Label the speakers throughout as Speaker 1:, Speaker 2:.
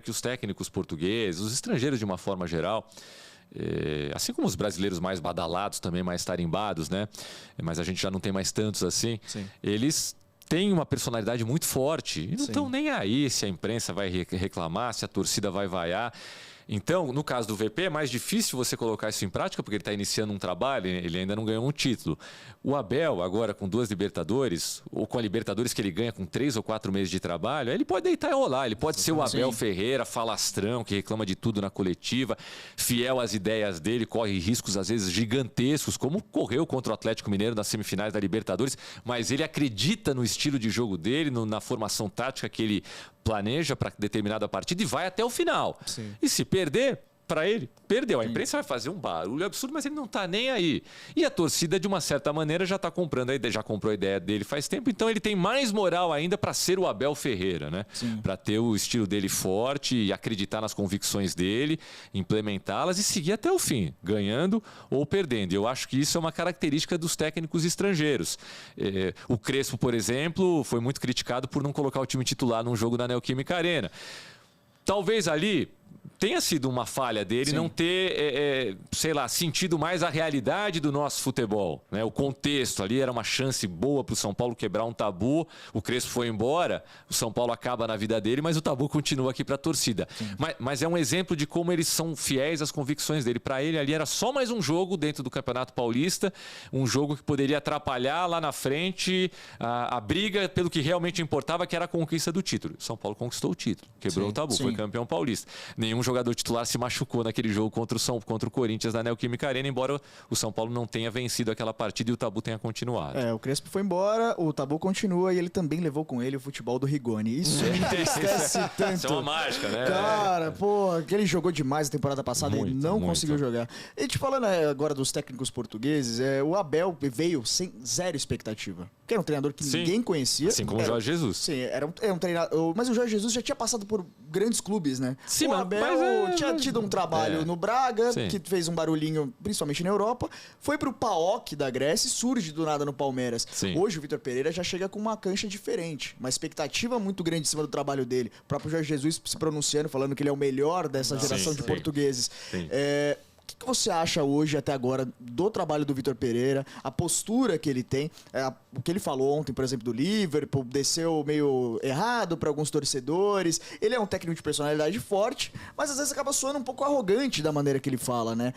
Speaker 1: Que os técnicos portugueses, os estrangeiros de uma forma geral, assim como os brasileiros mais badalados também, mais tarimbados, né? Mas a gente já não tem mais tantos assim.
Speaker 2: Sim.
Speaker 1: Eles têm uma personalidade muito forte e não estão nem aí se a imprensa vai reclamar, se a torcida vai vaiar. Então, no caso do VP, é mais difícil você colocar isso em prática, porque ele está iniciando um trabalho, ele ainda não ganhou um título. O Abel, agora com 2 Libertadores, ou com a Libertadores que ele ganha com 3 ou 4 meses de trabalho, ele pode deitar e rolar. Ele pode ser o Abel Ferreira, falastrão, que reclama de tudo na coletiva, fiel às ideias dele, corre riscos às vezes gigantescos, como correu contra o Atlético Mineiro nas semifinais da Libertadores, mas ele acredita no estilo de jogo dele, na formação tática que ele planeja para determinada partida e vai até o final.
Speaker 2: Sim.
Speaker 1: E se perder, para ele, perdeu. A imprensa vai fazer um barulho absurdo, mas ele não está nem aí. E a torcida, de uma certa maneira, já está comprando a ideia, já comprou a ideia dele faz tempo, então ele tem mais moral ainda para ser o Abel Ferreira, né? Para ter o estilo dele forte e acreditar nas convicções dele, implementá-las e seguir até o fim, ganhando ou perdendo. Eu acho que isso é uma característica dos técnicos estrangeiros. O Crespo, por exemplo, foi muito criticado por não colocar o time titular num jogo da Neoquímica Arena. Talvez ali tenha sido uma falha dele não ter, sei lá, sentido mais a realidade do nosso futebol, né? O contexto ali era uma chance boa para o São Paulo quebrar um tabu. O Crespo foi embora, o São Paulo acaba na vida dele, mas o tabu continua aqui para a torcida. Mas é um exemplo de como eles são fiéis às convicções dele. Para ele ali era só mais um jogo dentro do Campeonato Paulista, um jogo que poderia atrapalhar lá na frente a briga pelo que realmente importava, que era a conquista do título. O São Paulo conquistou o título, quebrou o tabu, foi campeão paulista. Nenhum jogador titular se machucou naquele jogo contra o Corinthians na Neoquímica Arena, embora o São Paulo não tenha vencido aquela partida e o tabu tenha continuado.
Speaker 2: O Crespo foi embora, o tabu continua e ele também levou com ele o futebol do Rigoni. Isso me entristece tanto.
Speaker 1: Isso é uma mágica, né?
Speaker 2: Cara, ele jogou demais a temporada passada e não conseguiu jogar. E te falando agora dos técnicos portugueses, o Abel veio sem zero expectativa. Que era um treinador que ninguém conhecia.
Speaker 1: Assim como o Jorge Jesus.
Speaker 2: Sim, era um treinador. Mas o Jorge Jesus já tinha passado por grandes clubes, né?
Speaker 1: Sim,
Speaker 2: o Abel tinha tido um trabalho no Braga, que fez um barulhinho, principalmente na Europa. Foi pro PAOK da Grécia e surge do nada no Palmeiras. Hoje o Vitor Pereira já chega com uma cancha diferente. Uma expectativa muito grande em cima do trabalho dele. O próprio Jorge Jesus se pronunciando, falando que ele é o melhor dessa geração de portugueses. O que você acha hoje, até agora, do trabalho do Vitor Pereira, a postura que ele tem, o que ele falou ontem, por exemplo, do Liverpool, desceu meio errado para alguns torcedores. Ele é um técnico de personalidade forte, mas às vezes acaba soando um pouco arrogante da maneira que ele fala, né?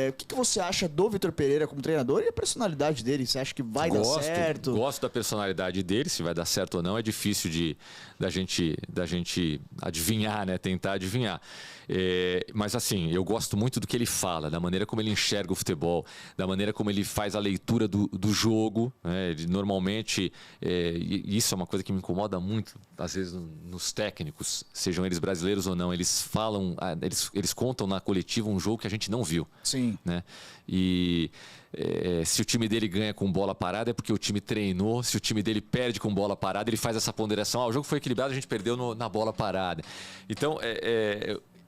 Speaker 2: O que você acha do Vitor Pereira como treinador e a personalidade dele? Você acha que vai dar certo?
Speaker 1: Gosto da personalidade dele, se vai dar certo ou não, é difícil da gente adivinhar, né? Tentar adivinhar. Mas assim, eu gosto muito do que ele fala, da maneira como ele enxerga o futebol, da maneira como ele faz a leitura do jogo, né? Ele normalmente, e isso é uma coisa que me incomoda muito, às vezes, nos técnicos, sejam eles brasileiros ou não, eles falam, eles contam na coletiva um jogo que a gente não viu.
Speaker 2: Sim.
Speaker 1: Né? E se o time dele ganha com bola parada é porque o time treinou, se o time dele perde com bola parada, ele faz essa ponderação, o jogo foi equilibrado, a gente perdeu na bola parada. Então,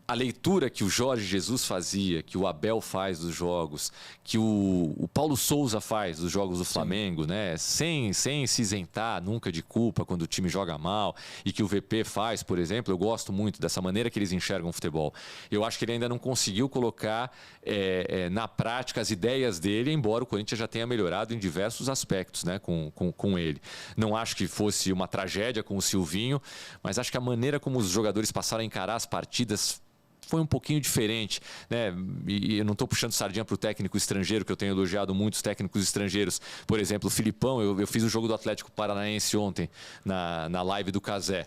Speaker 1: a leitura que o Jorge Jesus fazia, que o Abel faz dos jogos, que o Paulo Souza faz dos jogos do Flamengo, né? Sem se isentar nunca de culpa quando o time joga mal, e que o VP faz, por exemplo, eu gosto muito dessa maneira que eles enxergam o futebol. Eu acho que ele ainda não conseguiu colocar na prática as ideias dele, embora o Corinthians já tenha melhorado em diversos aspectos, né? com ele. Não acho que fosse uma tragédia com o Silvinho, mas acho que a maneira como os jogadores passaram a encarar as partidas foi um pouquinho diferente, né? E eu não estou puxando sardinha para o técnico estrangeiro, que eu tenho elogiado muitos técnicos estrangeiros. Por exemplo, o Filipão, eu fiz o jogo do Atlético Paranaense ontem, na live do Cazé.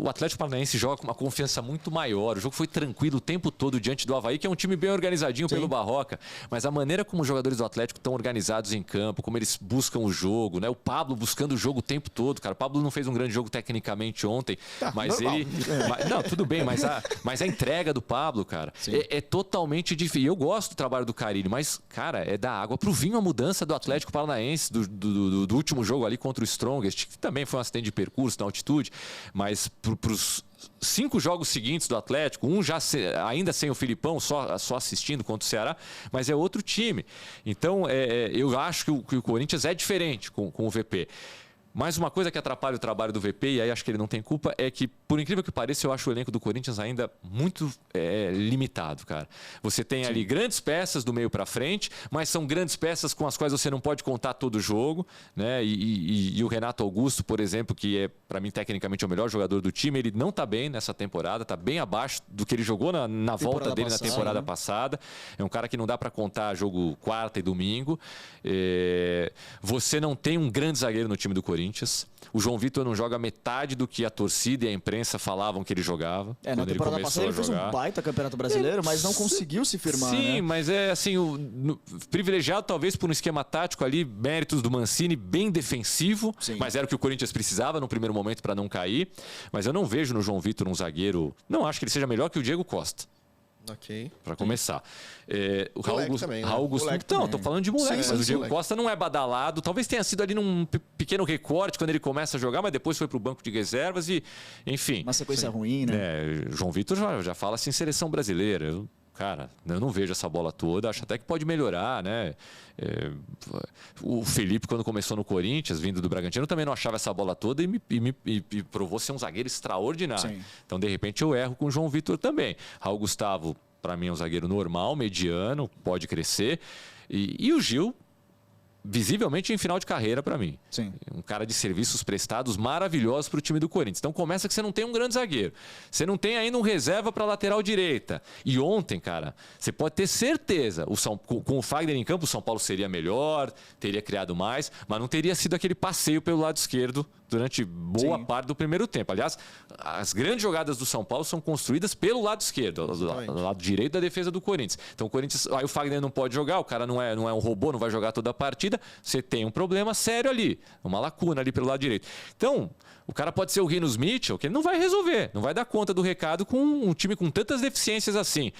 Speaker 1: O Atlético Paranaense joga com uma confiança muito maior. O jogo foi tranquilo o tempo todo diante do Avaí, que é um time bem organizadinho pelo Barroca. Mas a maneira como os jogadores do Atlético estão organizados em campo, como eles buscam o jogo, né? O Pablo buscando o jogo o tempo todo, cara. O Pablo não fez um grande jogo tecnicamente ontem, mas normal. Não, tudo bem, mas a entrega do Pablo, cara, é totalmente difícil. Eu gosto do trabalho do Carille, mas, cara, é da água pro vinho a mudança do Atlético Paranaense, do último jogo ali contra o Strongest, que também foi um acidente de percurso na altitude. Mas para os 5 jogos seguintes do Atlético, um já ainda sem o Filipão, só assistindo contra o Ceará, mas é outro time. Então, eu acho que o Corinthians é diferente com o VP. Mas uma coisa que atrapalha o trabalho do VP, e aí acho que ele não tem culpa, é que, por incrível que pareça, eu acho o elenco do Corinthians ainda muito limitado, cara. Você tem ali grandes peças do meio para frente, mas são grandes peças com as quais você não pode contar todo o jogo, né? E o Renato Augusto, por exemplo, que é, para mim, tecnicamente o melhor jogador do time, ele não está bem nessa temporada, está bem abaixo do que ele jogou na volta dele na temporada passada. É um cara que não dá para contar jogo quarta e domingo. Você não tem um grande zagueiro no time do Corinthians. O João Vitor não joga metade do que a torcida e a imprensa falavam que ele jogava.
Speaker 2: Na temporada passada ele fez um baita campeonato brasileiro, mas não conseguiu se firmar.
Speaker 1: Sim,
Speaker 2: né?
Speaker 1: mas é assim, privilegiado talvez por um esquema tático ali, méritos do Mancini, bem defensivo, mas era o que o Corinthians precisava no primeiro momento para não cair. Mas eu não vejo no João Vitor um zagueiro, não acho que ele seja melhor que o Diego Costa.
Speaker 3: Ok.
Speaker 1: Para começar. O
Speaker 3: Raul
Speaker 1: Augusto. Não, tô falando de moleque, mas o Diego Costa não é badalado. Talvez tenha sido ali num pequeno recorte quando ele começa a jogar, mas depois foi pro banco de reservas e, enfim.
Speaker 2: Uma sequência ruim, né?
Speaker 1: João Vitor já fala assim, seleção brasileira. Eu não vejo essa bola toda, acho até que pode melhorar, né? O Felipe, quando começou no Corinthians, vindo do Bragantino, também não achava essa bola toda e me provou ser um zagueiro extraordinário. Sim. Então, de repente, eu erro com o João Vitor também. Raul Gustavo, para mim, é um zagueiro normal, mediano, pode crescer. E o Gil, visivelmente em final de carreira para mim.
Speaker 2: Sim.
Speaker 1: Um cara de serviços prestados maravilhosos para o time do Corinthians. Então começa que você não tem um grande zagueiro. Você não tem ainda um reserva para lateral direita. E ontem, cara, você pode ter certeza, com o Fagner em campo, o São Paulo seria melhor, teria criado mais, mas não teria sido aquele passeio pelo lado esquerdo durante boa parte do primeiro tempo. Aliás, as grandes jogadas do São Paulo são construídas pelo lado esquerdo, do lado direito da defesa do Corinthians. Então o Corinthians, aí o Fagner não pode jogar, o cara não é um robô, não vai jogar toda a partida. Você tem um problema sério ali, uma lacuna ali pelo lado direito. Então, o cara pode ser o Rinos Mitchell, que ele não vai resolver, não vai dar conta do recado com um time com tantas deficiências assim.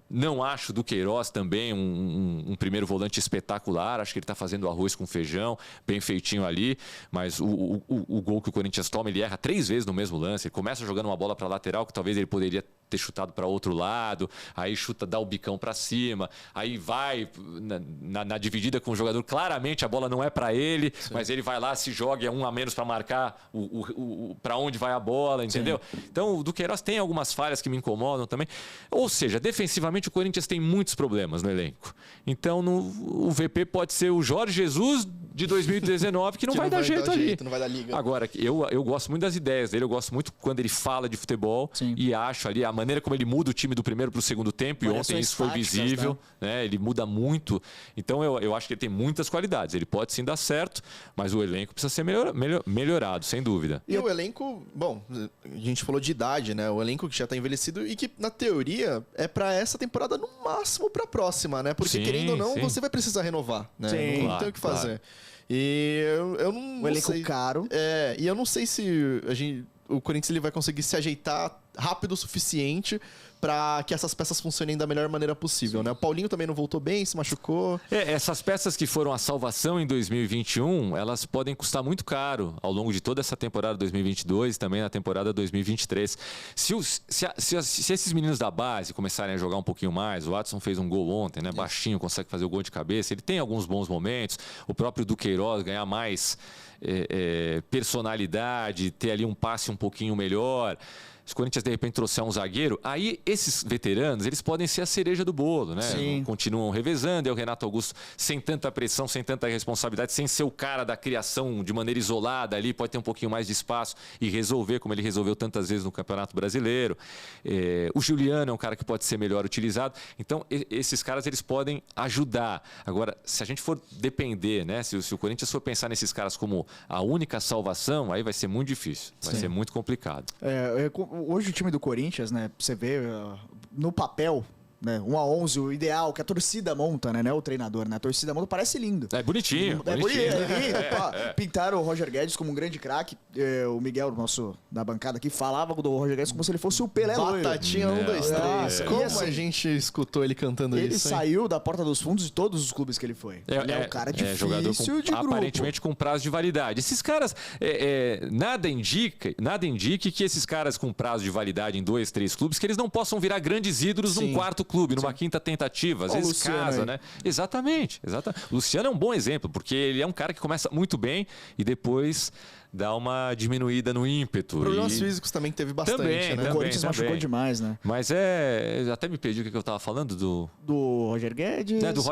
Speaker 1: Não acho do Queiroz também um primeiro volante espetacular, acho que ele está fazendo arroz com feijão, bem feitinho ali, mas o gol que o Corinthians toma, ele erra 3 vezes no mesmo lance, ele começa jogando uma bola para lateral, que talvez ele poderia ter chutado para outro lado, aí dá o bicão para cima, aí vai na dividida com o jogador, claramente a bola não é para ele, mas ele vai lá, se joga, é um a menos para marcar para onde vai a bola, entendeu? Sim. Então o Duqueiroz tem algumas falhas que me incomodam também, ou seja, defensivamente o Corinthians tem muitos problemas no elenco, então o VP pode ser o Jorge Jesus de 2019 que não vai dar jeito ali.
Speaker 3: Não vai dar liga.
Speaker 1: Agora, eu gosto muito das ideias dele, eu gosto muito quando ele fala de futebol. Sim. E acho ali a maneira como ele muda o time do primeiro para o segundo tempo, e ontem isso foi visível, né? Ele muda muito. Então eu acho que ele tem muitas qualidades. Ele pode sim dar certo, mas o elenco precisa ser melhorado, sem dúvida.
Speaker 3: E o elenco, bom, a gente falou de idade, né? O elenco que já está envelhecido e que, na teoria, é para essa temporada, no máximo para a próxima, né? Porque, querendo ou não, você vai precisar renovar, né?
Speaker 2: Sim,
Speaker 3: não tem o que fazer. E eu não
Speaker 2: elenco
Speaker 3: sei.
Speaker 2: Caro.
Speaker 3: E eu não sei se o Corinthians ele vai conseguir se ajeitar rápido o suficiente para que essas peças funcionem da melhor maneira possível, né? O Paulinho também não voltou bem, se machucou.
Speaker 1: Essas peças que foram a salvação em 2021, elas podem custar muito caro ao longo de toda essa temporada 2022 e também na temporada 2023. Se esses meninos da base começarem a jogar um pouquinho mais, o Watson fez um gol ontem, né? Baixinho, consegue fazer o gol de cabeça, ele tem alguns bons momentos, o próprio Duqueiroz ganhar mais personalidade, ter ali um passe um pouquinho melhor. Se o Corinthians, de repente, trouxer um zagueiro, aí esses veteranos, eles podem ser a cereja do bolo, né?
Speaker 2: Sim.
Speaker 1: Continuam revezando, é o Renato Augusto sem tanta pressão, sem tanta responsabilidade, sem ser o cara da criação de maneira isolada ali, pode ter um pouquinho mais de espaço e resolver, como ele resolveu tantas vezes no Campeonato Brasileiro. O Juliano é um cara que pode ser melhor utilizado. Então, esses caras, eles podem ajudar. Agora, se a gente for depender, né? Se o Corinthians for pensar nesses caras como a única salvação, aí vai ser muito difícil, vai ser muito complicado.
Speaker 2: Hoje o time do Corinthians, né? Você vê no papel, né? 1-11, o ideal que a torcida monta, né? Não é o treinador, né? A torcida monta, parece lindo.
Speaker 1: É bonitinho.
Speaker 2: É bonito. Pintaram o Roger Guedes como um grande craque. O Miguel, nosso da bancada aqui, falava do Roger Guedes como se ele fosse o Pelé loiro.
Speaker 3: Batatinha 1, 2, 3. Como
Speaker 2: assim,
Speaker 3: a gente escutou ele cantando
Speaker 2: ele
Speaker 3: isso?
Speaker 2: Ele saiu da porta dos fundos de todos os clubes que ele foi. Ele é um cara difícil
Speaker 1: jogador
Speaker 2: de grupo.
Speaker 1: Aparentemente com prazo de validade. Esses caras, nada indique que esses caras com prazo de validade em 2, 3 clubes, que eles não possam virar grandes ídolos num quarto clube, numa quinta tentativa. Às vezes casa, né? Exatamente. Luciano é um bom exemplo, porque ele é um cara que começa muito bem e depois dá uma diminuída no ímpeto.
Speaker 3: Problemas físicos também teve bastante, né?
Speaker 2: O Corinthians machucou demais, né?
Speaker 1: Mas até me perdi o que eu tava falando do
Speaker 2: Roger Guedes.
Speaker 1: Do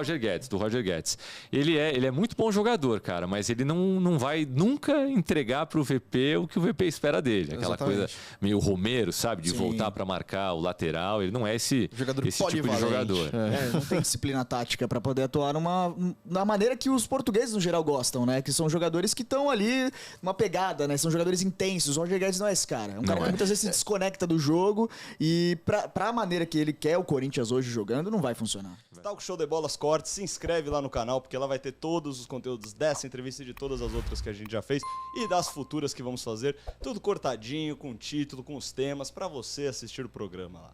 Speaker 1: Roger Guedes. Ele é muito bom jogador, cara, mas ele não vai nunca entregar pro VP o que o VP espera dele. Aquela coisa meio Romero, sabe? De voltar para marcar o lateral. Ele não é esse tipo de jogador.
Speaker 2: Não tem disciplina tática para poder atuar na maneira que os portugueses, no geral, gostam, né? Que são jogadores que estão ali numa pegada, né? São jogadores intensos. O Roger Guedes não é esse cara. É um cara que muitas vezes se desconecta do jogo e pra maneira que ele quer o Corinthians hoje jogando, não vai funcionar.
Speaker 4: Talk Show de Bolas Cortes, se inscreve lá no canal, porque lá vai ter todos os conteúdos dessa entrevista e de todas as outras que a gente já fez e das futuras que vamos fazer. Tudo cortadinho, com título, com os temas, pra você assistir o programa lá.